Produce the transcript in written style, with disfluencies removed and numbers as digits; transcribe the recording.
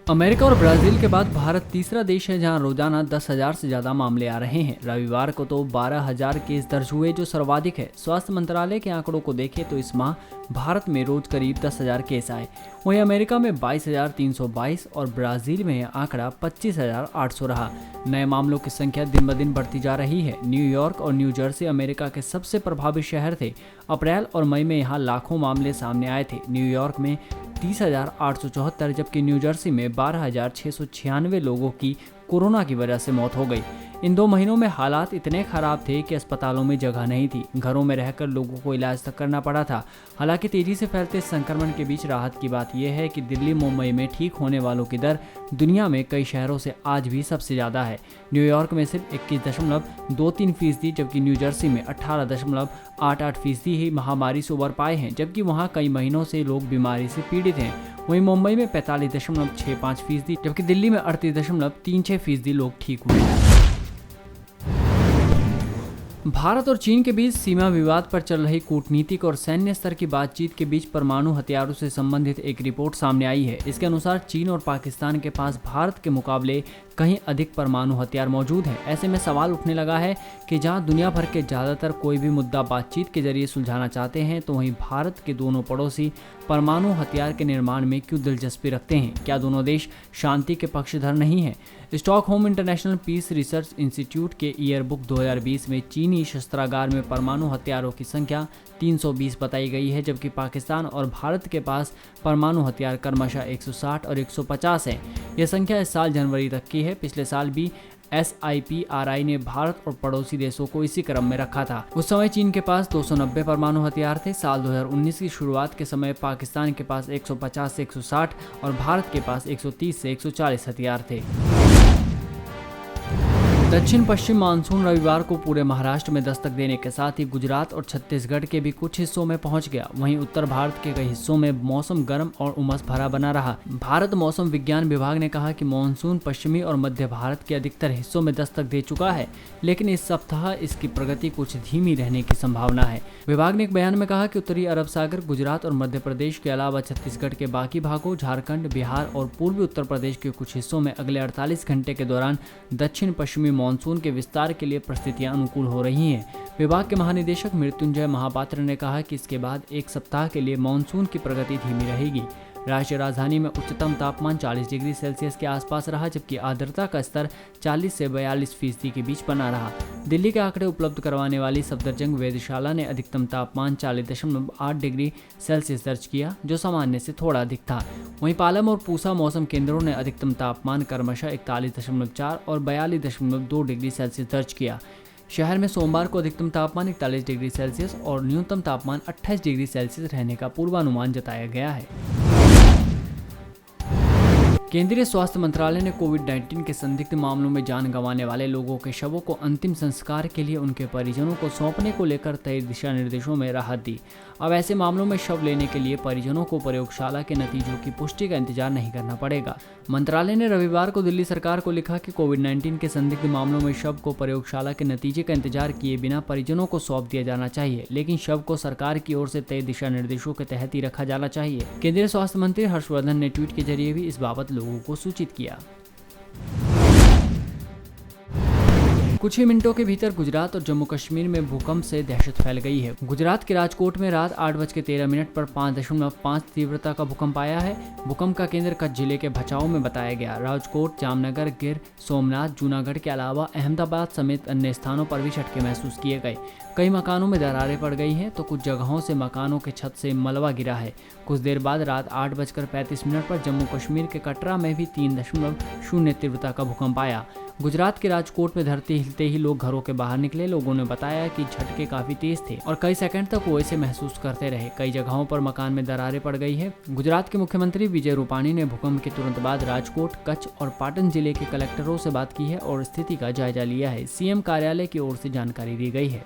America और Brazil के बाद भारत तीसरा देश है जहां रोजाना 10,000 से ज्यादा मामले आ रहे हैं। रविवार को तो 12,000 केस दर्ज हुए, जो सर्वाधिक है। स्वास्थ्य मंत्रालय के आंकड़ों को देखें तो इस माह भारत में रोज करीब 10,000 केस आए। वहीं अमेरिका में 22,322 और ब्राजील में यह आंकड़ा 25,800 रहा। नए मामलों की संख्या दिन ब दिन बढ़ती जा रही है। न्यूयॉर्क और न्यू जर्सी अमेरिका के सबसे प्रभावित शहर थे। अप्रैल और मई में यहाँ लाखों मामले सामने आए थे। न्यूयॉर्क में 30,874 जबकि न्यू जर्सी में 12,696 लोगों की कोरोना की वजह से मौत हो गई। इन 2 महीनों में हालात इतने खराब थे कि अस्पतालों में जगह नहीं थी। घरों में रहकर लोगों को इलाज तक करना पड़ा था। हालांकि तेजी से फैलते संक्रमण के बीच राहत की बात यह है कि दिल्ली मुंबई में ठीक होने वालों की दर दुनिया में कई शहरों से आज भी सबसे ज़्यादा है। न्यूयॉर्क में सिर्फ 21.23%, जबकि न्यू जर्सी में 18.88% ही महामारी से उबर पाए हैं, जबकि वहाँ कई महीनों से लोग बीमारी से पीड़ित हैं। वहीं मुंबई में 45.65%, जबकि दिल्ली में 38.36% लोग ठीक हुए हैं। भारत और चीन के बीच सीमा विवाद पर चल रही कूटनीतिक और सैन्य स्तर की बातचीत के बीच परमाणु हथियारों से संबंधित एक रिपोर्ट सामने आई है। इसके अनुसार चीन और पाकिस्तान के पास भारत के मुकाबले कहीं अधिक परमाणु हथियार मौजूद हैं। ऐसे में सवाल उठने लगा है कि जहां दुनिया भर के ज़्यादातर कोई भी मुद्दा बातचीत के जरिए सुलझाना चाहते हैं, तो वहीं भारत के दोनों पड़ोसी परमाणु हथियार के निर्माण में क्यों दिलचस्पी रखते हैं? क्या दोनों देश शांति के पक्षधर नहीं हैं? Stockholm International Peace Research Institute के ईयरबुक 2020 में चीनी शस्त्रागार में परमाणु हथियारों की संख्या 320 बताई गई है, जबकि पाकिस्तान और भारत के पास परमाणु हथियार क्रमशः 160 और 150 है। यह संख्या इस साल जनवरी तक की है। पिछले साल भी SIPRI ने भारत और पड़ोसी देशों को इसी क्रम में रखा था। उस समय चीन के पास 290 परमाणु हथियार थे। साल 2019 की शुरुआत के समय पाकिस्तान के पास 150 से 160 और भारत के पास 130 से 140 हथियार थे। दक्षिण पश्चिम मानसून रविवार को पूरे महाराष्ट्र में दस्तक देने के साथ ही गुजरात और छत्तीसगढ़ के भी कुछ हिस्सों में पहुंच गया। वहीं उत्तर भारत के कई हिस्सों में मौसम गर्म और उमस भरा बना रहा। भारत मौसम विज्ञान विभाग ने कहा कि मानसून पश्चिमी और मध्य भारत के अधिकतर हिस्सों में दस्तक दे चुका है, लेकिन इस सप्ताह इसकी प्रगति कुछ धीमी रहने की संभावना है। विभाग ने एक बयान में कहा कि उत्तरी अरब सागर, गुजरात और मध्य प्रदेश के अलावा छत्तीसगढ़ के बाकी भागों, झारखंड, बिहार और पूर्वी उत्तर प्रदेश के कुछ हिस्सों में अगले 48 घंटे के दौरान दक्षिण पश्चिमी मानसून के विस्तार के लिए परिस्थितियां अनुकूल हो रही हैं। विभाग के महानिदेशक मृत्युंजय महापात्र ने कहा कि इसके बाद एक सप्ताह के लिए मानसून की प्रगति धीमी रहेगी। राष्ट्रीय राजधानी में उच्चतम तापमान 40 डिग्री सेल्सियस के आसपास रहा, जबकि आर्द्रता का स्तर 40 से 42% के बीच बना रहा। दिल्ली के आंकड़े उपलब्ध करवाने वाली सफदरजंग वेधशाला ने अधिकतम तापमान 40.8 डिग्री सेल्सियस दर्ज किया, जो सामान्य से थोड़ा अधिक था। वहीं पालम और पूसा मौसम केंद्रों ने अधिकतम तापमान क्रमशः 41.4 और 42.2 डिग्री सेल्सियस दर्ज किया। शहर में सोमवार को अधिकतम तापमान 41 डिग्री सेल्सियस और न्यूनतम तापमान 28 डिग्री सेल्सियस रहने का पूर्वानुमान जताया गया है। केंद्रीय स्वास्थ्य मंत्रालय ने कोविड-19 के संदिग्ध मामलों में जान गंवाने वाले लोगों के शवों को अंतिम संस्कार के लिए उनके परिजनों को सौंपने को लेकर तय दिशा निर्देशों में राहत दी। अब ऐसे मामलों में शव लेने के लिए परिजनों को प्रयोगशाला के नतीजों की पुष्टि का इंतजार नहीं करना पड़ेगा। मंत्रालय ने रविवार को दिल्ली सरकार को लिखा कि कोविड-19 के संदिग्ध मामलों में शव को प्रयोगशाला के नतीजे का इंतजार किए बिना परिजनों को सौंप दिया जाना चाहिए, लेकिन शव को सरकार की ओर से तय दिशा निर्देशों के तहत ही रखा जाना चाहिए। केंद्रीय स्वास्थ्य मंत्री हर्षवर्धन ने ट्वीट के जरिए भी इस बाबत लोगों को सूचित किया। कुछ ही मिनटों के भीतर गुजरात और जम्मू कश्मीर में भूकंप से दहशत फैल गई है। गुजरात के राजकोट में रात 8:13 पर 5.5 तीव्रता का भूकंप आया है। भूकंप का केंद्र कच्छ जिले के भचाऊ में बताया गया। राजकोट, जामनगर, गिर सोमनाथ, जूनागढ़ के अलावा अहमदाबाद समेत अन्य स्थानों पर भी झटके महसूस किए गए। कई मकानों में दरारें पड़ गई हैं, तो कुछ जगहों से मकानों के छत से मलबा गिरा है। कुछ देर बाद रात 8:35 पर जम्मू कश्मीर के कटरा में भी 3.0 तीव्रता का भूकंप आया। गुजरात के राजकोट में धरती हिलते ही लोग घरों के बाहर निकले। लोगों ने बताया कि झटके काफी तेज थे और कई सेकंड तक वो इसे महसूस करते रहे। कई जगहों पर मकान में दरारें पड़ गई है। गुजरात के मुख्यमंत्री विजय रूपाणी ने भूकंप के तुरंत बाद राजकोट, कच्छ और पाटन जिले के कलेक्टरों से बात की है और स्थिति का जायजा लिया है। CM कार्यालय की ओर से जानकारी दी गई है।